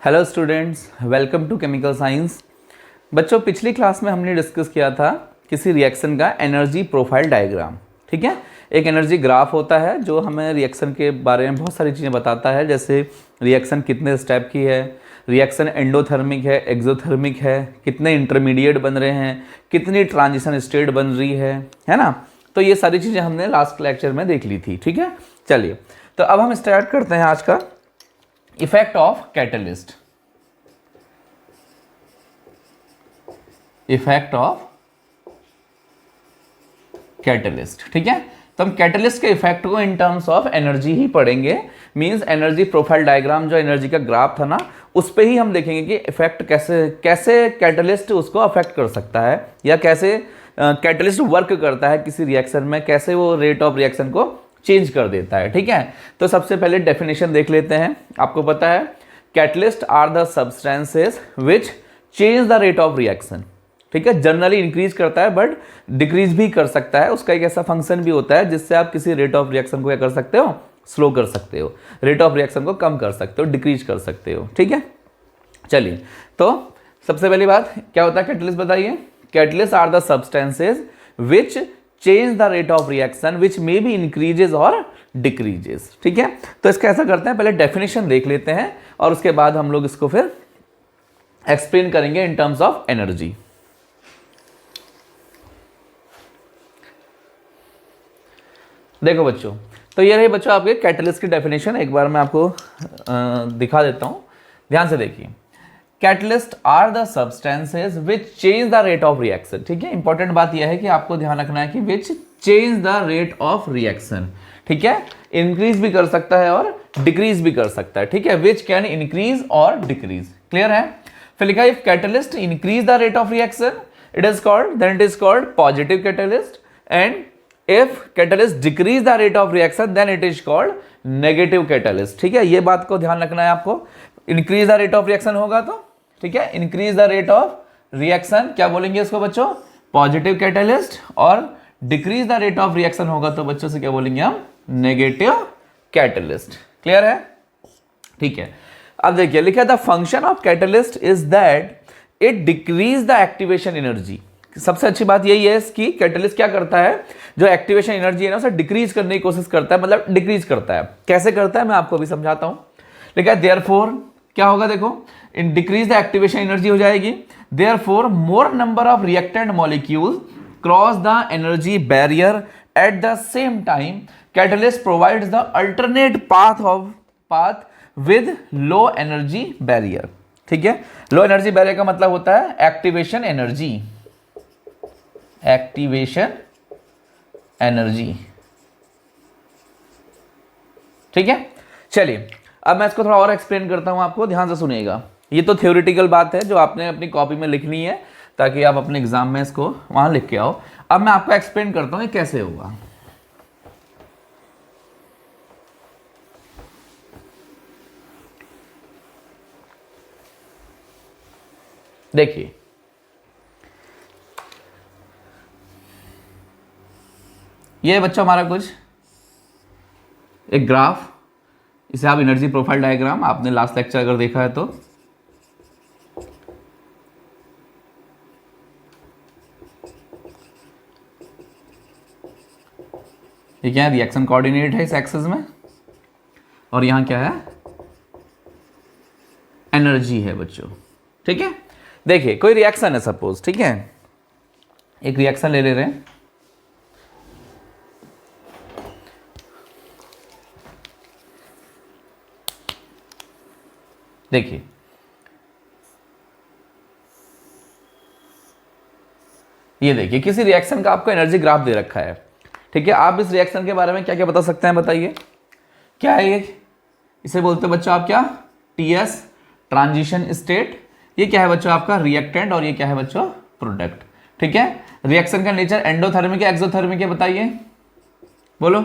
Hello students, welcome to chemical science. बच्चों, पिछली class में हमने डिस्कस किया था किसी रिएक्शन का एनर्जी प्रोफाइल डायग्राम। ठीक है, एक एनर्जी ग्राफ होता है जो हमें रिएक्शन के बारे में बहुत सारी चीज़ें बताता है, जैसे रिएक्शन कितने स्टेप की है, रिएक्शन एंडोथर्मिक है, एक्सोथर्मिक है, कितने इंटरमीडिएट बन रहे हैं, कितनी ट्रांजिशन स्टेट बन रही है ना। तो ये सारी चीज़ें हमने लास्ट लेक्चर में देख ली थी। ठीक है, चलिए तो अब हम स्टार्ट करते हैं आज का effect of catalyst. Effect of catalyst, ठीक है। तो हम कैटलिस्ट के इफेक्ट को इन टर्म्स ऑफ एनर्जी ही पढ़ेंगे। मींस एनर्जी प्रोफाइल डायग्राम जो एनर्जी का ग्राफ था ना, उस पे ही हम देखेंगे कि इफेक्ट कैसे कैसे कैटलिस्ट उसको अफेक्ट कर सकता है, या कैसे कैटलिस्ट वर्क करता है किसी रिएक्शन में, कैसे वो रेट ऑफ रिएक्शन को चेंज कर देता है। ठीक है, तो सबसे पहले डेफिनेशन देख लेते हैं। आपको पता है catalyst are the substances which change the rate of reaction. ठीक है, जनरली इंक्रीज करता है बट डिक्रीज भी कर सकता है। उसका एक ऐसा फंक्शन भी होता है जिससे आप किसी रेट ऑफ रिएक्शन को क्या कर सकते हो, स्लो कर सकते हो, रेट ऑफ रिएक्शन को कम कर सकते हो, डिक्रीज कर सकते हो। ठीक है, चलिए तो सबसे पहली बात क्या होता है कैटलिस्ट, बताइए। Catalyst are the substances which change the rate of reaction which may be increases और डिक्रीजेज। ठीक है, तो इसका ऐसा करते हैं, पहले डेफिनेशन देख लेते हैं और उसके बाद हम लोग इसको फिर एक्सप्लेन करेंगे इन टर्म्स ऑफ एनर्जी। देखो बच्चों, तो ये रही बच्चों आपके कैटलिस्ट की डेफिनेशन। एक बार मैं आपको दिखा देता हूं, ध्यान से देखिए। Catalyst are the substances which change the rate of reaction. ठीक है, इंपॉर्टेंट बात यह है कि आपको ध्यान रखना है कि विच change the rate of reaction. ठीक है, इंक्रीज भी कर सकता है और डिक्रीज भी कर सकता है। ठीक है, विच कैन इंक्रीज और डिक्रीज। क्लियर है। फिर लिखा if catalyst increase the rate of reaction it is called, then it is called positive catalyst, and if catalyst decrease the rate of reaction then it is called negative catalyst. ठीक है, ये बात को ध्यान रखना है आपको। Increase the rate of reaction होगा तो, ठीक है, increase the rate of reaction क्या बोलेंगे इसको बच्चों, पॉजिटिव कैटलिस्ट, और decrease the rate of reaction होगा तो बच्चों से क्या बोलेंगे हम, नेगेटिव कैटलिस्ट। क्लियर है। ठीक है, अब देखिए लिखा the function of catalyst is that it decrease the activation energy. सबसे अच्छी बात यही है इसकी, कैटलिस्ट क्या करता है, जो एक्टिवेशन एनर्जी है ना उसे डिक्रीज करने की कोशिश करता है, मतलब डिक्रीज करता है। कैसे करता है मैं आपको भी समझाता हूं। लिखा है देयरफॉर क्या होगा, देखो in decrease the activation energy हो जाएगी। Therefore more number of reactant molecule cross the energy barrier at the same time catalyst provides the alternate path with low energy barrier. ठीक है, लो एनर्जी बैरियर का मतलब होता है activation energy, activation energy. ठीक है, चलिए अब मैं इसको थोड़ा और एक्सप्लेन करता हूं आपको, ध्यान से सुनिएगा। ये तो थ्योरेटिकल बात है जो आपने अपनी कॉपी में लिखनी है ताकि आप अपने एग्जाम में इसको वहां लिख के आओ। अब मैं आपको एक्सप्लेन करता हूं ये कैसे होगा। देखिए ये बच्चा हमारा कुछ एक ग्राफ, इसे आप एनर्जी प्रोफाइल डायग्राम आपने लास्ट लेक्चर अगर देखा है तो, ये क्या है, रिएक्शन कोऑर्डिनेट है इस एक्सिस में, और यहां क्या है, एनर्जी है बच्चों। ठीक है, देखिए कोई रिएक्शन है सपोज, ठीक है, एक रिएक्शन ले रहे हैं। देखिए ये देखिए किसी रिएक्शन का आपको एनर्जी ग्राफ दे रखा है। ठीक है, आप इस रिएक्शन के बारे में क्या क्या बता सकते हैं, बताइए। क्या है ये, इसे बोलते हैं बच्चों आप क्या, टीएस, ट्रांजिशन स्टेट। ये क्या है बच्चों आपका रिएक्टेंट, और ये क्या है बच्चों प्रोडक्ट। ठीक है, रिएक्शन का नेचर एंडोथर्मिक है एक्सोथर्मिक है, बताइए, बोलो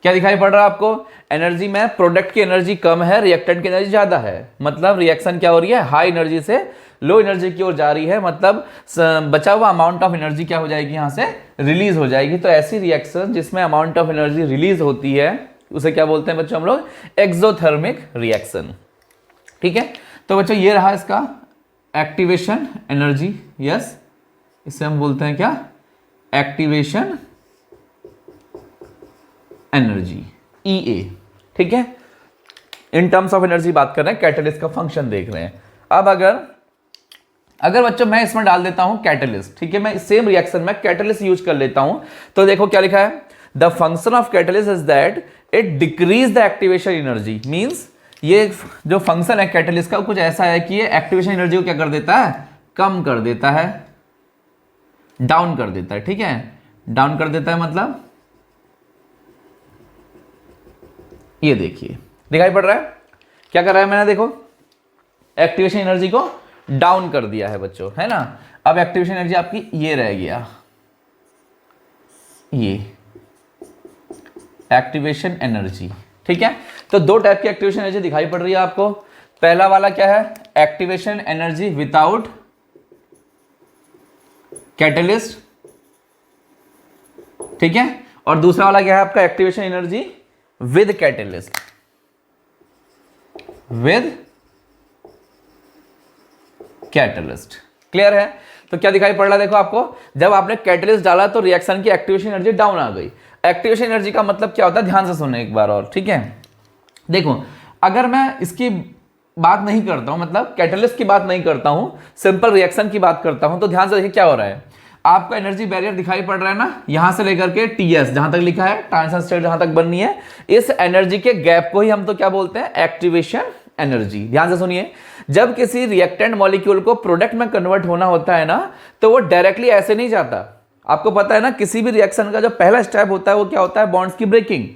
क्या दिखाई पड़ रहा है आपको। एनर्जी में प्रोडक्ट की एनर्जी कम है, रिएक्टेंट की एनर्जी ज्यादा है, मतलब रिएक्शन क्या हो रही है, हाई एनर्जी से लो एनर्जी की ओर जा रही है, मतलब बचा हुआ अमाउंट ऑफ एनर्जी क्या हो जाएगी, यहां से रिलीज हो जाएगी। तो ऐसी रिएक्शन जिसमें अमाउंट ऑफ एनर्जी रिलीज होती है उसे क्या बोलते हैं बच्चों हम लोग, एक्सोथर्मिक रिएक्शन। ठीक है, तो बच्चों ये रहा इसका एक्टिवेशन एनर्जी, यस, इसे हम बोलते हैं क्या, एक्टिवेशन एनर्जी, EA, ठीक है। इन टर्म्स ऑफ एनर्जी बात कर रहे हैं, कैटलिस्ट का फंक्शन देख रहे हैं। अब अगर बच्चों मैं इसमें डाल देता हूं कैटलिस्ट, ठीक है, मैं सेम रिएक्शन में कैटलिस्ट यूज कर लेता हूं, तो देखो क्या लिखा है, the function of catalyst is that it decrease the activation energy. Means ये जो फंक्शन है कैटलिस्ट का कुछ ऐसा है कि ये एक्टिवेशन एनर्जी को क्या कर देता है, कम कर देता है, डाउन कर देता है, ठीक है, डाउन कर देता है मतलब ये देखिए दिखाई पड़ रहा है क्या कर रहा है मैंने, देखो एक्टिवेशन एनर्जी को डाउन कर दिया है बच्चों, है ना। अब एक्टिवेशन एनर्जी आपकी ये रह गया, ये एक्टिवेशन एनर्जी, ठीक है। तो दो टाइप की एक्टिवेशन एनर्जी दिखाई पड़ रही है आपको। पहला वाला क्या है, एक्टिवेशन एनर्जी विदाउट कैटलिस्ट, ठीक है, और दूसरा वाला क्या है आपका, activation energy with catalyst, with catalyst. Clear है। तो क्या दिखाई पड़ रहा है, देखो आपको जब आपने कैटलिस्ट डाला तो रिएक्शन की एक्टिवेशन एनर्जी डाउन आ गई। एक्टिवेशन एनर्जी का मतलब क्या होता है, ध्यान से सुनने एक बार और, ठीक है। देखो अगर मैं इसकी बात नहीं करता हूं, मतलब कैटलिस्ट की बात नहीं करता हूं, सिंपल रिएक्शन की बात करता हूं, तो ध्यान से देखिए क्या हो रहा है, आपका एनर्जी बैरियर दिखाई पड़ रहा है ना, यहां से लेकर के TS जहां तक लिखा है, ट्रांजिशन स्टेट जहां तक बननी है, इस एनर्जी के गैप को ही हम तो क्या बोलते हैं, एक्टिवेशन एनर्जी। ध्यान से सुनिए, जब किसी रिएक्टेंट मॉलिक्यूल को प्रोडक्ट में कन्वर्ट होना होता है ना, तो वो डायरेक्टली ऐसे नहीं जाता। आपको पता है ना, किसी भी रिएक्शन का जो पहला स्टेप होता है वो क्या होता है, बॉन्ड्स की ब्रेकिंग।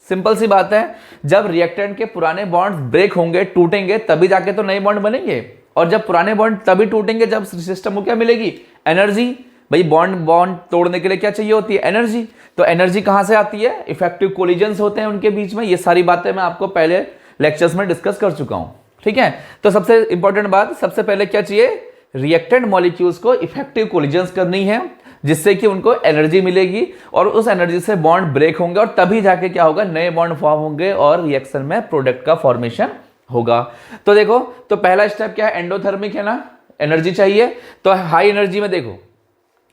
सिंपल सी बात है, जब रिएक्टेंट के पुराने बॉन्ड्स ब्रेक होंगे, टूटेंगे, तभी जाके तो नए बॉन्ड बनेंगे, और जब पुराने बॉन्ड तभी टूटेंगे जब सिस्टम को क्या मिलेगी, एनर्जी। भाई बॉन्ड तोड़ने के लिए क्या चाहिए होती है, एनर्जी। तो एनर्जी कहां से आती है, इफेक्टिव कोलिजन्स होते हैं उनके बीच में। ये सारी बातें मैं आपको पहले लेक्चर्स में डिस्कस कर चुका हूं, ठीक है। तो सबसे इंपॉर्टेंट बात, सबसे पहले क्या चाहिए, रिएक्टेंट मॉलिक्यूल्स को इफेक्टिव कोलिजन्स करनी है, जिससे कि उनको एनर्जी मिलेगी और उस एनर्जी से बॉन्ड ब्रेक होंगे, और तभी जाके क्या होगा, नए बॉन्ड फॉर्म होंगे और रिएक्शन में प्रोडक्ट का फॉर्मेशन होगा। तो देखो, तो पहला स्टेप क्या है, एंडोथर्मिक है ना, एनर्जी चाहिए। तो हाई एनर्जी में देखो,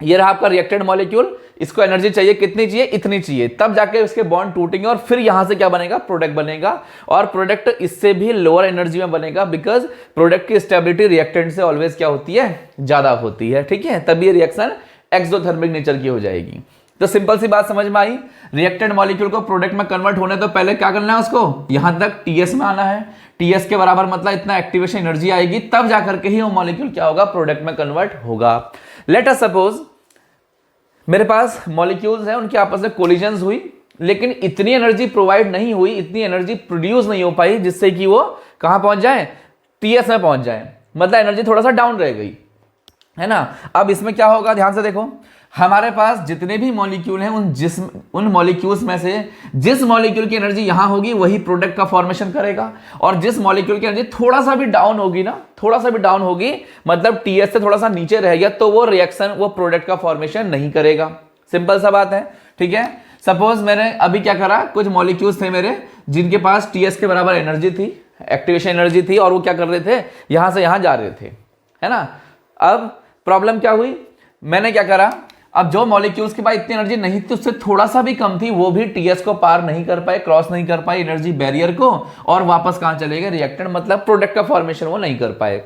ये रहा आपका रिएक्टेंट मॉलिक्यूल, इसको एनर्जी चाहिए, कितनी चाहिए, इतनी चाहिए, तब जाके इसके बॉन्ड टूटेंगे और फिर यहां से क्या बनेगा, प्रोडक्ट बनेगा। और प्रोडक्ट इससे भी लोअर एनर्जी में बनेगा, बिकॉज प्रोडक्ट की स्टेबिलिटी रिएक्टेंट से ऑलवेज क्या होती है, ज्यादा होती है, ठीक है। तब ये रिएक्शन एक्सोथर्मिक नेचर की हो जाएगी। तो सिंपल सी बात समझ में आई, रिएक्टेंट मॉलिक्यूल को प्रोडक्ट में कन्वर्ट होने तो पहले क्या करना है, उसको यहां तक TS में आना है। TS के बराबर मतलब इतना एक्टिवेशन एनर्जी आएगी, तब जाकर के ही वो मॉलिक्यूल क्या होगा, प्रोडक्ट में कन्वर्ट होगा। लेट अस सपोज मेरे पास मॉलिक्यूल्स हैं, उनकी आपस में कोलिजन्स हुई, लेकिन इतनी एनर्जी प्रोवाइड नहीं हुई, इतनी एनर्जी प्रोड्यूस नहीं हो पाई जिससे कि वो कहां पहुंच जाए, TS में पहुंच जाए, मतलब एनर्जी थोड़ा सा डाउन रह गई, है ना। अब इसमें क्या होगा, ध्यान से देखो, हमारे पास जितने भी मॉलिक्यूल हैं, उन मॉलिक्यूल्स में से जिस मॉलिक्यूल की एनर्जी यहां होगी वही प्रोडक्ट का फॉर्मेशन करेगा, और जिस मॉलिक्यूल की एनर्जी थोड़ा सा भी डाउन होगी ना, थोड़ा सा भी डाउन होगी, मतलब TS से थोड़ा सा नीचे रह गया, तो वो रिएक्शन, वो प्रोडक्ट का फॉर्मेशन नहीं करेगा। सिंपल सा बात है, ठीक है। सपोज मैंने अभी क्या करा, कुछ मॉलिक्यूल्स थे मेरे जिनके पास TS के बराबर एनर्जी थी, एक्टिवेशन एनर्जी थी, और वो क्या कर रहे थे, यहां से यहां जा रहे थे, है ना। अब प्रॉब्लम क्या हुई, मैंने क्या करा, अब जो मॉलिक्यूल्स के पास इतनी एनर्जी नहीं थी, उससे थोड़ा सा भी कम थी, वो भी TS को पार नहीं कर पाए, क्रॉस नहीं कर पाए एनर्जी बैरियर को, और वापस कहां चले गए, रिएक्टेंट, मतलब प्रोडक्ट का फॉर्मेशन वो नहीं कर पाए,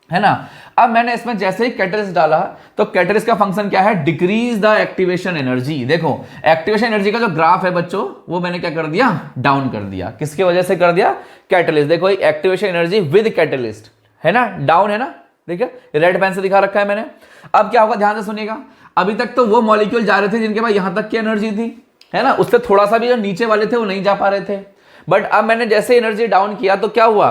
है ना। अब मैंने इसमें जैसे ही कैटलिस्ट डाला, तो कैटलिस्ट का फंक्शन क्या है, डिक्रीज द एक्टिवेशन एनर्जी। देखो एक्टिवेशन एनर्जी का जो ग्राफ है बच्चों, वो मैंने क्या कर दिया, डाउन कर दिया। किसकी वजह से कर दिया, कैटलिस्ट। देखो एक्टिवेशन एनर्जी विद कैटलिस्ट, है ना, डाउन है ना, देखिए रेड पेन से दिखा रखा है मैंने। अब क्या होगा, ध्यान से सुनिएगा, अभी तक तो वो मॉलिक्यूल जा रहे थे जिनके पास यहां तक की एनर्जी थी, है ना, उससे थोड़ा सा भी जो नीचे वाले थे वो नहीं जा पा रहे थे। बट अब मैंने जैसे एनर्जी डाउन किया, तो क्या हुआ,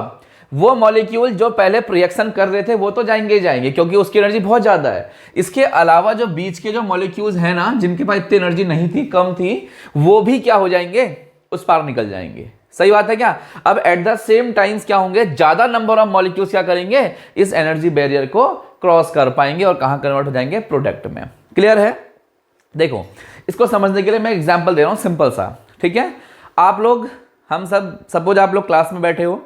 वो मॉलिक्यूल जो पहले रिएक्शन कर रहे थे वो तो जाएंगे ही जाएंगे, क्योंकि उसकी एनर्जी बहुत ज्यादा है। इसके अलावा जो बीच के जो मॉलिक्यूल्स हैं ना, जिनके पास इतनी एनर्जी नहीं थी, कम थी, वो भी क्या हो जाएंगे, उस पार निकल जाएंगे। सही बात है क्या। अब एट द सेम टाइम्स क्या होंगे, ज्यादा नंबर ऑफ मॉलिक्यूल्स क्या करेंगे, इस एनर्जी बैरियर को क्रॉस कर पाएंगे और कहां कन्वर्ट हो जाएंगे, प्रोडक्ट में। क्लियर है। देखो इसको समझने के लिए मैं एग्जांपल दे रहा हूं सिंपल सा, ठीक है। आप लोग, हम सब, सपोज आप लोग क्लास में बैठे हो,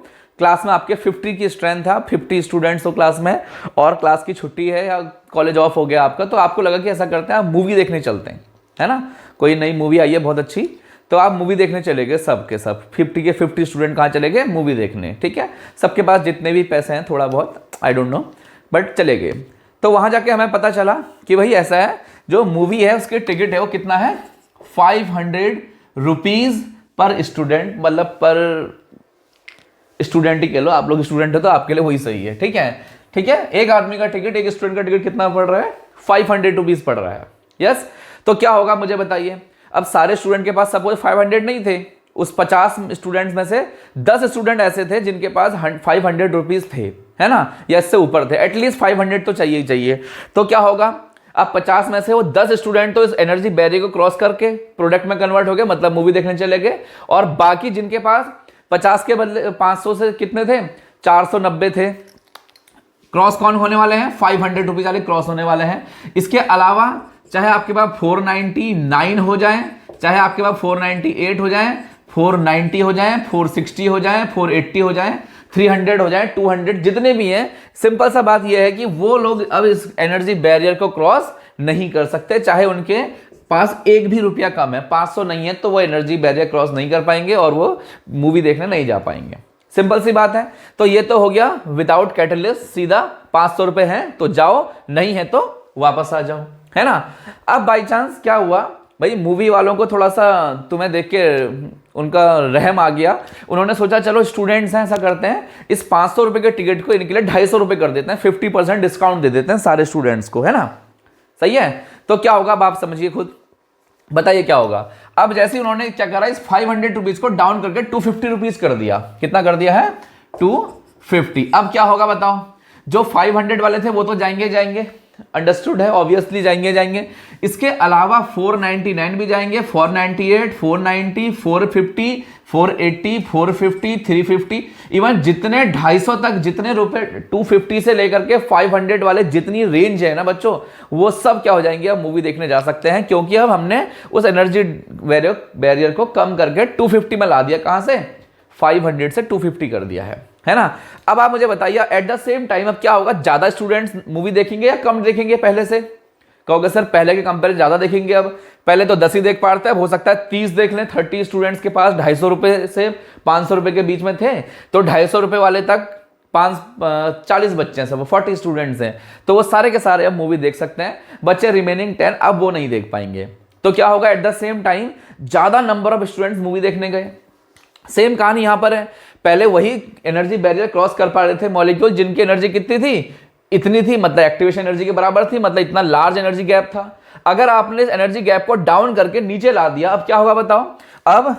क्लास में आपके 50 की स्ट्रेंथ है, 50 स्टूडेंट्स हो क्लास में, और क्लास की छुट्टी है या कॉलेज ऑफ हो गया आपका, तो आपको लगा कि ऐसा करते हैं आप मूवी देखने चलते हैं, है ना, कोई नई मूवी आई है बहुत अच्छी, तो आप मूवी देखने चले गए, सब के सब 50 के 50 स्टूडेंट कहाँ चले गए, मूवी देखने, ठीक है, सबके पास जितने भी पैसे हैं, थोड़ा बहुत आई डोंट नो, बट चले गए। तो वहाँ जाके हमें पता चला कि भाई ऐसा है, जो मूवी है उसके टिकट है वो कितना है, 500 रुपीज़ पर स्टूडेंट, मतलब पर स्टूडेंट ही कह लो, आप लोग स्टूडेंट हो तो आपके लिए वही सही है, ठीक है, ठीक है, एक आदमी का टिकट, एक स्टूडेंट का टिकट कितना पड़ रहा है, 500 रुपीज़ पड़ रहा है, यस। तो क्या होगा मुझे बताइए, अब सारे स्टूडेंट के पास सपोज 500 नहीं थे, उस 50 स्टूडेंट्स में से 10 स्टूडेंट ऐसे थे जिनके पास 500 रुपीज़ थे, है ना, या इससे ऊपर थे, एटलीस्ट 500 तो चाहिए ही चाहिए। तो क्या होगा, अब 50 में से वो 10 स्टूडेंट तो इस एनर्जी बैरियर को क्रॉस करके प्रोडक्ट में कन्वर्ट हो गए, मतलब मूवी देखने चले गए, और बाकी जिनके पास 50 के बदले 500 से कितने थे, 490 थे, क्रॉस कौन होने वाले हैं, 500 रुपीज़ वाले क्रॉस होने वाले हैं। इसके अलावा चाहे आपके पास 499 हो जाए, चाहे आपके पास 498 हो जाए, 490 हो जाए, 460 हो जाए, 480 हो जाए, 300 हो जाए, 200, जितने भी हैं, सिंपल सा बात यह है कि वो लोग अब इस एनर्जी बैरियर को क्रॉस नहीं कर सकते, चाहे उनके पास एक भी रुपया कम है, 500 नहीं है, तो वो एनर्जी बैरियर क्रॉस नहीं कर पाएंगे और वो मूवी देखने नहीं जा पाएंगे। सिंपल सी बात है। तो ये तो हो गया विदाउट कैटलिस्ट, सीधा 500 रुपये हैं तो जाओ, नहीं है तो वापस आ जाओ, है ना। अब बाई चांस क्या हुआ भाई, मूवी वालों को थोड़ा सा तुम्हें देख के उनका रहम आ गया, उन्होंने सोचा चलो स्टूडेंट्स हैं, ऐसा करते हैं इस 500 रुपये के टिकट को इनके लिए 250 रुपये कर देते हैं, 50% डिस्काउंट दे देते हैं सारे स्टूडेंट्स को, है ना, सही है। तो क्या होगा अब आप समझिए खुद, बताइए क्या होगा। अब जैसे उन्होंने क्या करा, इस 500 रुपीज़ को डाउन करके 250 रुपीज़ कर दिया, कितना कर दिया है, 250। अब क्या होगा बताओ, जो 500 वाले थे वो तो जाएंगे जाएंगे, अंडरस्टूड है, ऑब्वियसली जाएंगे जाएंगे, इसके अलावा 499 भी जाएंगे, 498, 490, 450, 480, 450, 350, इवन जितने 250 तक, जितने रुपए 250 से लेकर के 500 वाले जितनी रेंज है ना बच्चों, वो सब क्या हो जाएंगे, अब मूवी देखने जा सकते हैं, क्योंकि अब हमने उस एनर्जी बैरियर को कम करके 250 में ला दिया, कहां से, 500 से 250 कर दिया है ना। अब आप मुझे बताइए एट द सेम टाइम अब क्या होगा, ज्यादा स्टूडेंट्स मूवी देखेंगे या कम देखेंगे पहले से, कहोगे सर पहले के कंपेयर ज्यादा देखेंगे, अब पहले तो 10 ही देख पाते हैं, हो सकता है 30 देख लें, 30 स्टूडेंट्स के पास 250 रुपए से 500 रुपए के बीच में थे, तो 250 रुपए वाले तक 40 बच्चे हैं, सब 40 स्टूडेंट्स हैं, तो वो सारे के सारे अब मूवी देख सकते हैं, बच्चे रिमेनिंग 10 अब वो नहीं देख पाएंगे। तो क्या होगा, एट द सेम टाइम ज्यादा नंबर ऑफ स्टूडेंट्स मूवी देखने गए। सेम कहानी यहां पर है, पहले वही एनर्जी बैरियर क्रॉस कर पा रहे थे मॉलिक्यूल जिनकी एनर्जी कितनी थी, इतनी थी, मतलब एक्टिवेशन एनर्जी के बराबर थी, मतलब इतना लार्ज एनर्जी गैप था। अगर आपने इस एनर्जी गैप को डाउन करके नीचे ला दिया, अब क्या होगा बताओ, अब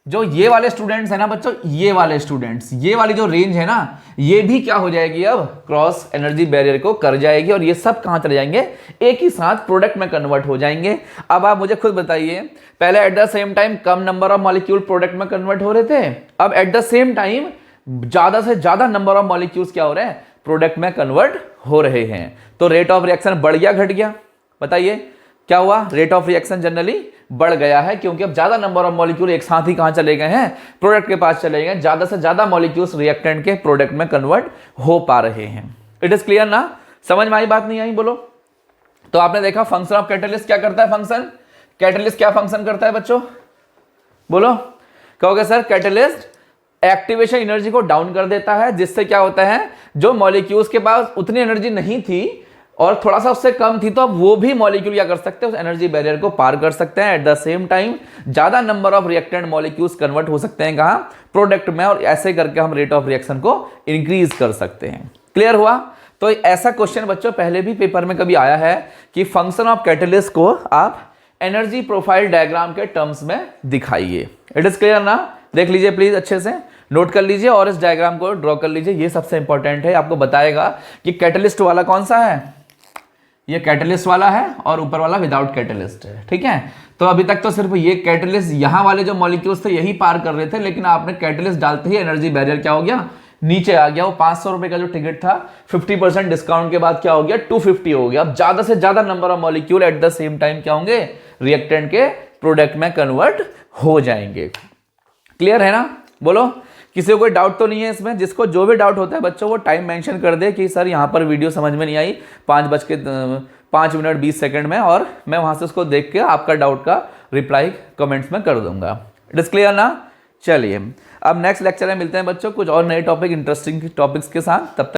जो ये वाले स्टूडेंट्स है ना बच्चों, ये वाले स्टूडेंट्स, ये वाली जो रेंज है ना, ये भी क्या हो जाएगी, अब क्रॉस एनर्जी बैरियर को कर जाएगी, और ये सब कहां चले जाएंगे, एक ही साथ प्रोडक्ट में कन्वर्ट हो जाएंगे। अब आप मुझे खुद बताइए, पहले at the same time come number of molecule product में कन्वर्ट हो रहे थे, अब एट द सेम टाइम ज्यादा से ज्यादा नंबर ऑफ मॉलिक्यूल्स क्या हो रहे हैं, प्रोडक्ट में कन्वर्ट हो रहे हैं। तो रेट ऑफ रिएक्शन बढ़ गया घट गया, बताइए क्या हुआ, रेट ऑफ रिएक्शन जनरली बढ़ गया है, क्योंकि अब ज्यादा नंबर ऑफ मॉलिक्यूल एक साथ ही कहां चले गए हैं, प्रोडक्ट के पास चले गए, ज्यादा से ज्यादा मॉलिक्यूल्स रिएक्टेंट के प्रोडक्ट में कन्वर्ट हो पा रहे हैं। इट इज क्लियर ना, समझ में आई बात, नहीं आई बोलो। तो आपने देखा फंक्शन ऑफ कैटलिस्ट क्या करता है, फंक्शन कैटलिस्ट क्या फंक्शन करता है बच्चों, बोलो, कहोगे सर कैटलिस्ट एक्टिवेशन एनर्जी को डाउन कर देता है, जिससे क्या होता है, जो मॉलिक्यूल्स के पास उतनी एनर्जी नहीं थी और थोड़ा सा उससे कम थी, तो अब वो भी मॉलिक्यूल क्या कर सकते हैं, उस एनर्जी बैरियर को पार कर सकते हैं। एट द सेम टाइम ज्यादा number of reactant molecules convert हो सकते हैं कहां, प्रोडक्ट में, और ऐसे करके हम रेट ऑफ रिएक्शन को इंक्रीज कर सकते हैं। क्लियर हुआ। तो ऐसा क्वेश्चन बच्चों पहले भी पेपर में कभी आया है कि फंक्शन ऑफ कैटलिस्ट को आप एनर्जी प्रोफाइल डायग्राम के टर्म्स में दिखाइए। इट इज क्लियर ना, देख लीजिए प्लीज, अच्छे से नोट कर लीजिए और इस डायग्राम को ड्रॉ कर लीजिए, ये सबसे इंपॉर्टेंट है, आपको बताएगा कि कैटलिस्ट वाला कौन सा है, ये कैटलिस्ट वाला है और ऊपर वाला विदाउट कैटलिस्ट है, ठीक है। तो अभी तक तो सिर्फ ये कैटलिस्ट, यहां वाले जो मॉलिक्यूल्स थे यही पार कर रहे थे, लेकिन आपने कैटलिस्ट डालते ही एनर्जी बैरियर क्या हो गया, नीचे आ गया। वो 500 रुपए का जो टिकट था 50% डिस्काउंट के बाद क्या हो गया, 250 हो गया। अब ज्यादा से ज्यादा number of molecule at the same time क्या होंगे, रिएक्टेंट के प्रोडक्ट में कन्वर्ट हो जाएंगे। क्लियर है ना, बोलो किसी को कोई डाउट तो नहीं है इसमें? जिसको जो भी डाउट होता है बच्चों वो टाइम मेंशन कर दे कि सर यहाँ पर वीडियो समझ में नहीं आई 5:05 में, और मैं वहाँ से उसको देख के आपका डाउट का रिप्लाई कमेंट्स में कर दूंगा। इट इज क्लियर ना? चलिए अब नेक्स्ट लेक्चर में मिलते हैं बच्चों कुछ और नए टॉपिक, इंटरेस्टिंग टॉपिक्स के साथ। तब तक